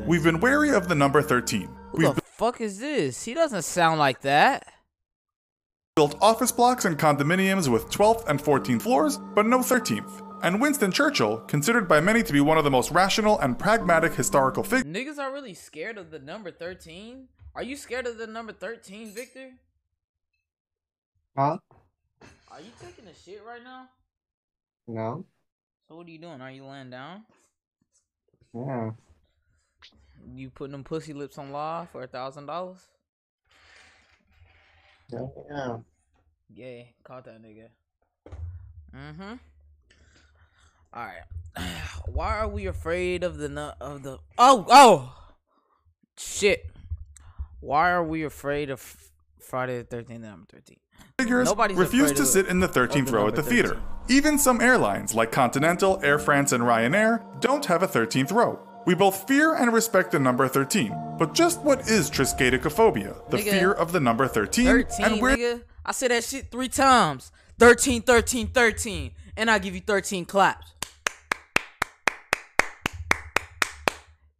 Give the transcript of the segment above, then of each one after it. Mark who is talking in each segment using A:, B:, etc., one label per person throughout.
A: we've been wary of the number 13.
B: Who the fuck is this? He doesn't sound like that.
A: Built office blocks and condominiums with 12th and 14th floors, but no 13th. And Winston Churchill, considered by many to be one of the most rational and pragmatic historical figures.
B: Niggas are really scared of the number 13? Are you scared of the number 13, Victor?
C: Huh?
B: Are you taking a shit right now?
C: No.
B: So what are you doing? Are you laying down?
C: Yeah.
B: You putting them pussy lips on live for $1,000?
C: Yeah.
B: Yeah, caught that nigga. All right. Why are we afraid of the shit? Why are we afraid of Friday the 13th and number 13?
A: Figures
B: Nobody's
A: refuse
B: afraid
A: to
B: of
A: sit in the 13th row at the theater. Even some airlines like Continental, Air France, and Ryanair don't have a 13th row. We both fear and respect the number 13, but just what is triskaidekaphobia? The
B: Nigga,
A: fear of the number 13,
B: 13,
A: and where
B: nigga. I said that shit 3 times. 13, 13, 13. And I give you 13 claps.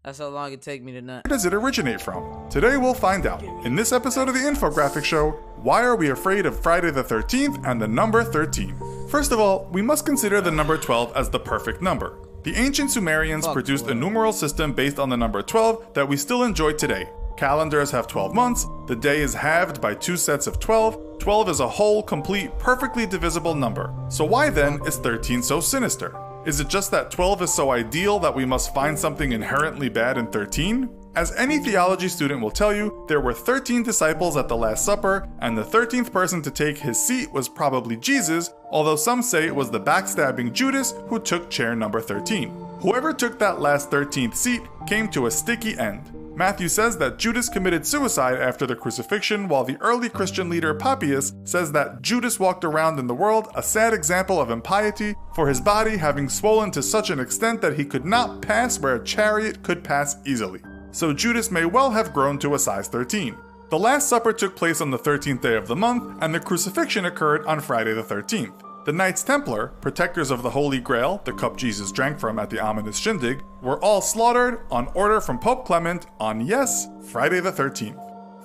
B: That's how long it take me to nut.
A: does it originate from? Today we'll find out. In this episode of the Infographic Show, why are we afraid of Friday the 13th and the number 13? First of all, we must consider the number 12 as the perfect number. The ancient Sumerians produced a numeral system based on the number 12 that we still enjoy today. Calendars have 12 months, the day is halved by 2 sets of 12, 12 is a whole, complete, perfectly divisible number. So why then is 13 so sinister? Is it just that 12 is so ideal that we must find something inherently bad in 13? As any theology student will tell you, there were 13 disciples at the Last Supper, and the 13th person to take his seat was probably Jesus, although some say it was the backstabbing Judas who took chair number 13. Whoever took that last 13th seat came to a sticky end. Matthew says that Judas committed suicide after the crucifixion, while the early Christian leader Papias says that Judas walked around in the world a sad example of impiety, for his body having swollen to such an extent that he could not pass where a chariot could pass easily. So Judas may well have grown to a size 13. The Last Supper took place on the 13th day of the month, and the crucifixion occurred on Friday the 13th. The Knights Templar, protectors of the Holy Grail, the cup Jesus drank from at the ominous shindig, were all slaughtered on order from Pope Clement on, yes, Friday the 13th.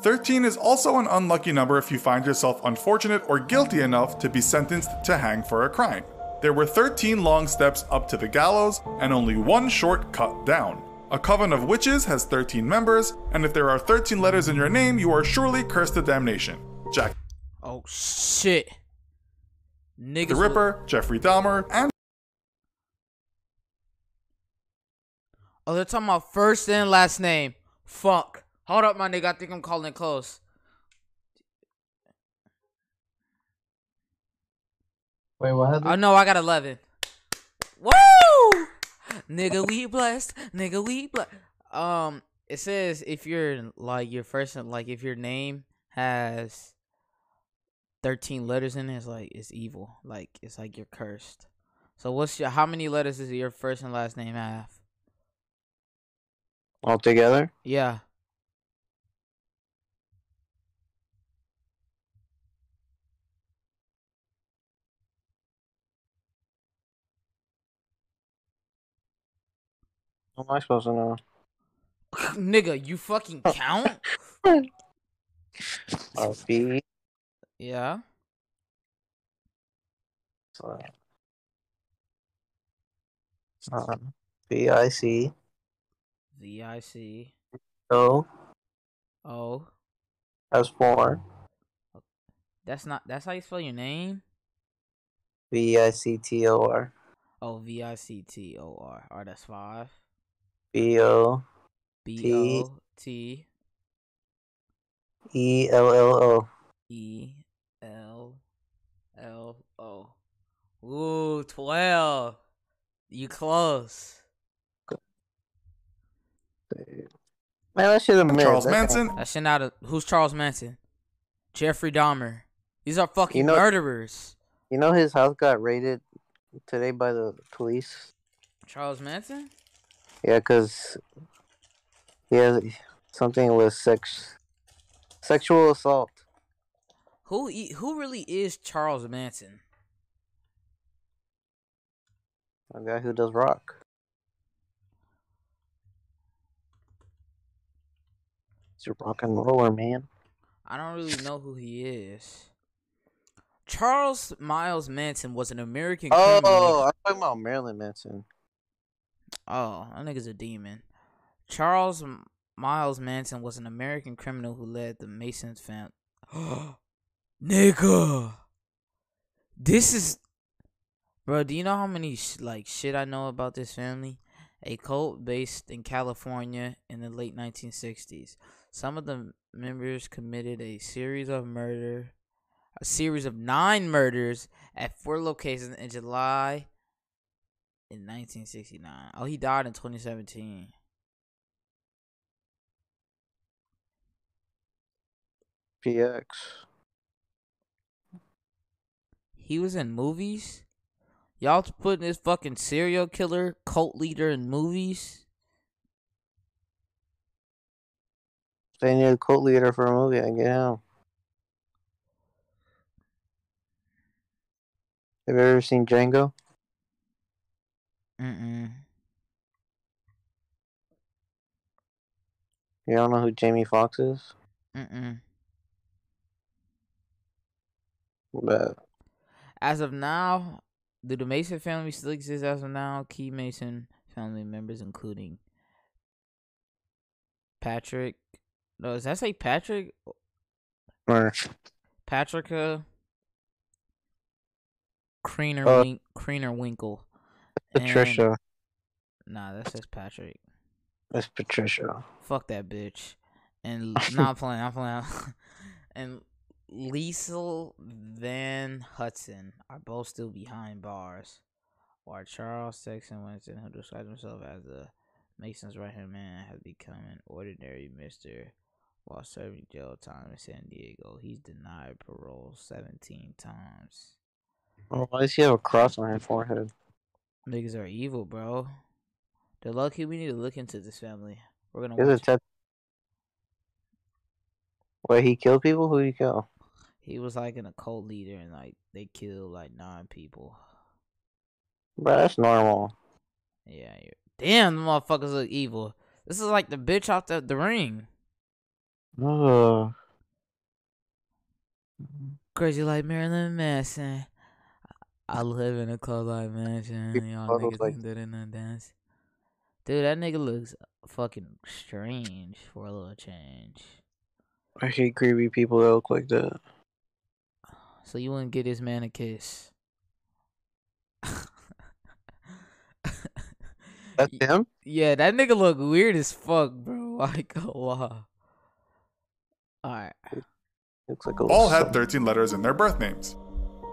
A: 13 is also an unlucky number if you find yourself unfortunate or guilty enough to be sentenced to hang for a crime. There were 13 long steps up to the gallows, and only one short cut down. A coven of witches has 13 members, and if there are 13 letters in your name, you are surely cursed to damnation. Jack
B: Oh shit. Niggas
A: the Ripper, Jeffrey Dahmer, and
B: Oh, they're talking about first and last name. Fuck. Hold up, my nigga. I think I'm calling it close.
C: Wait, what happened?
B: I know I got 11. Woo! Nigga, we blessed. Nigga, we blessed. It says if you're like your first, like if your name has 13 letters in it, it's like it's evil. Like it's like you're cursed. So how many letters does your first and last name have?
C: All together?
B: Yeah.
C: How am I supposed to know?
B: Nigga, you fucking count?
C: B.
B: Yeah.
C: BIC.
B: VIC.
C: O.
B: Oh.
C: That's 4.
B: That's how you spell your name?
C: VICTOR.
B: Oh, VICTOR. Alright, that's 5.
C: BO.
B: BOT.
C: ELLO.
B: ELLO. Ooh, 12. You close.
C: Man, that shit a myth.
A: Charles Manson.
B: That shit not who's Charles Manson? Jeffrey Dahmer. These are fucking
C: You know-
B: murderers.
C: You know his house got raided today by the police?
B: Charles Manson?
C: Yeah, because he has something with sexual assault.
B: Who really is Charles Manson?
C: A guy who does rock. He's a rock and roller, man.
B: I don't really know who he is. Charles Miles Manson was an American criminal.
C: Oh, I'm talking about Marilyn Manson.
B: Oh, that nigga's a demon. Charles Miles Manson was an American criminal who led the Masons family. Nigga, this is, bro. Do you know how many shit I know about this family? A cult based in California in the late 1960s. Some of the members committed a series of 9 murders at 4 locations in July in 1969. Oh, he died in 2017.
C: PX.
B: He was in movies? Y'all putting this fucking serial killer cult leader in movies?
C: They need a cult leader for a movie. I get him. Have you ever seen Django?
B: Mm-mm.
C: You don't know who Jamie Foxx is?
B: Mm-mm.
C: But
B: As of now, do the Mason family still exist as of now? Key Mason family members including Patrick. No, does that say Patrick?
C: or
B: Patricia Creener Winkle.
C: Patricia.
B: Nah, that says Patrick.
C: That's Patricia.
B: Fuck that bitch. And I'm playing. And Liesel Van Hudson are both still behind bars, while Charles Texan Winston, who described himself as the Mason's right-hand man, has become an ordinary mister while serving jail time in San Diego. He's denied parole 17 times.
C: Oh, why does he have a cross on his forehead?
B: Niggas are evil, bro. They're lucky. We need to look into this family. We're gonna
C: He has a
B: watch.
C: tat- Wait, he killed people? Who did he kill?
B: He was like an occult leader, and like they killed like 9 people.
C: Bro, that's normal.
B: Yeah, damn, the motherfuckers look evil. This is like the bitch off the ring.
C: Ugh.
B: Crazy like Marilyn Manson. I live in a club like Manson. Y'all
C: Photos
B: niggas
C: like-
B: ain't did in the dance. Dude, that nigga looks fucking strange for a little change.
C: I hate creepy people that look like that.
B: So you wouldn't get this man a kiss.
C: That's him?
B: Yeah, that nigga look weird as fuck, bro. Like, wow. Alright.
C: Looks like a
A: All had 13 letters in their birth names.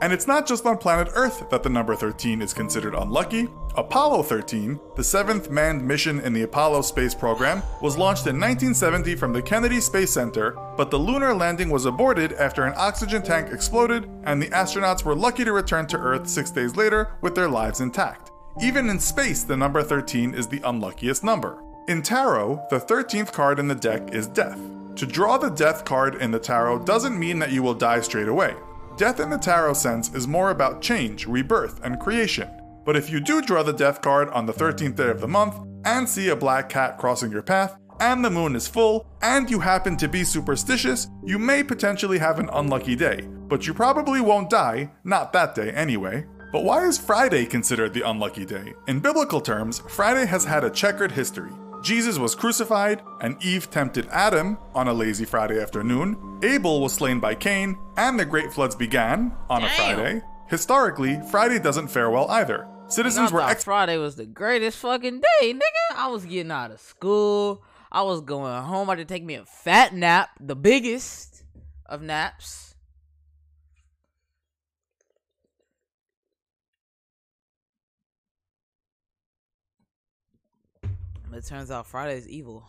A: And it's not just on planet Earth that the number 13 is considered unlucky. Apollo 13, the 7th manned mission in the Apollo space program, was launched in 1970 from the Kennedy Space Center, but the lunar landing was aborted after an oxygen tank exploded, and the astronauts were lucky to return to Earth 6 days later with their lives intact. Even in space, the number 13 is the unluckiest number. In tarot, the 13th card in the deck is Death. To draw the Death card in the tarot doesn't mean that you will die straight away. Death in the tarot sense is more about change, rebirth, and creation. But if you do draw the Death card on the 13th day of the month, and see a black cat crossing your path, and the moon is full, and you happen to be superstitious, you may potentially have an unlucky day. But you probably won't die, not that day anyway. But why is Friday considered the unlucky day? In biblical terms, Friday has had a checkered history. Jesus was crucified, and Eve tempted Adam on a lazy Friday afternoon. Abel was slain by Cain, and the Great Floods began on a Friday. Historically, Friday doesn't fare well either. Citizens were
B: Friday was the greatest fucking day, nigga. I was getting out of school. I was going home. I had to take me a fat nap, the biggest of naps. It turns out Friday is evil.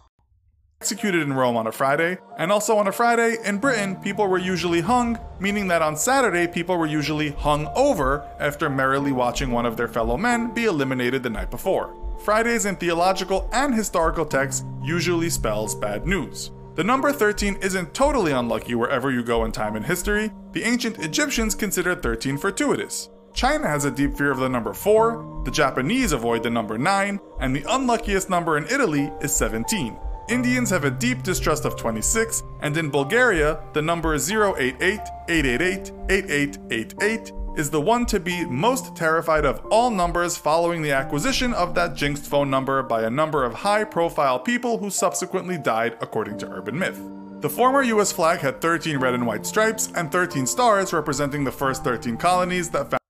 A: executed in Rome on a Friday, and also on a Friday, in Britain, people were usually hung, meaning that on Saturday, people were usually hung over after merrily watching one of their fellow men be eliminated the night before. Fridays in theological and historical texts usually spells bad news. The number 13 isn't totally unlucky wherever you go in time and history. The ancient Egyptians considered 13 fortuitous. China has a deep fear of the number 4, the Japanese avoid the number 9, and the unluckiest number in Italy is 17. Indians have a deep distrust of 26, and in Bulgaria, the number 088, 888, 8888 is the one to be most terrified of all numbers following the acquisition of that jinxed phone number by a number of high-profile people who subsequently died, according to urban myth. The former US flag had 13 red and white stripes and 13 stars representing the first 13 colonies that found.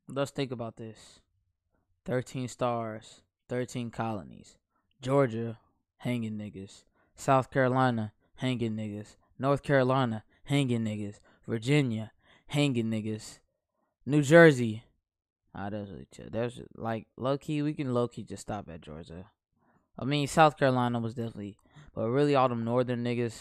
B: Let's think about this. 13 stars, 13 colonies. Georgia, hanging niggas. South Carolina, hanging niggas. North Carolina, hanging niggas. Virginia, hanging niggas. New Jersey. That's really chill. That's like low key. We can low key just stop at Georgia. I mean, South Carolina was definitely, but really all them northern niggas.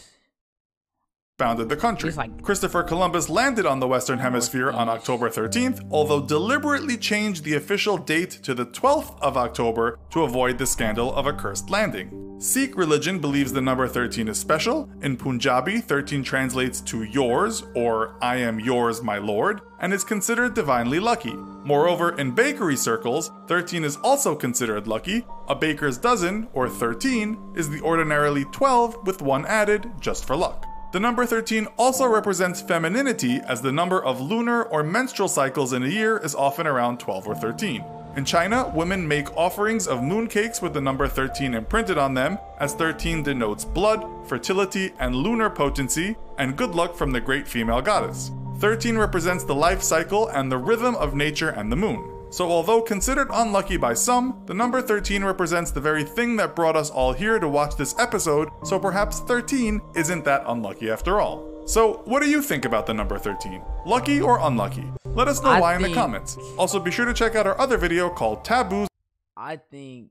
A: Founded the country. Christopher Columbus landed on the Western Hemisphere on October 13th, although deliberately changed the official date to the 12th of October to avoid the scandal of a cursed landing. Sikh religion believes the number 13 is special. In Punjabi, 13 translates to yours, or I am yours, my lord, and is considered divinely lucky. Moreover, in bakery circles, 13 is also considered lucky. A baker's dozen, or 13, is the ordinarily 12 with 1 added, just for luck. The number 13 also represents femininity, as the number of lunar or menstrual cycles in a year is often around 12 or 13. In China, women make offerings of mooncakes with the number 13 imprinted on them, as 13 denotes blood, fertility, and lunar potency, and good luck from the great female goddess. 13 represents the life cycle and the rhythm of nature and the moon. So although considered unlucky by some, the number 13 represents the very thing that brought us all here to watch this episode, so perhaps 13 isn't that unlucky after all. So what do you think about the number 13? Lucky or unlucky? Let us know why in the comments. Also be sure to check out our other video called Taboos.
B: I think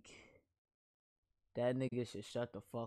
B: that nigga should shut the fuck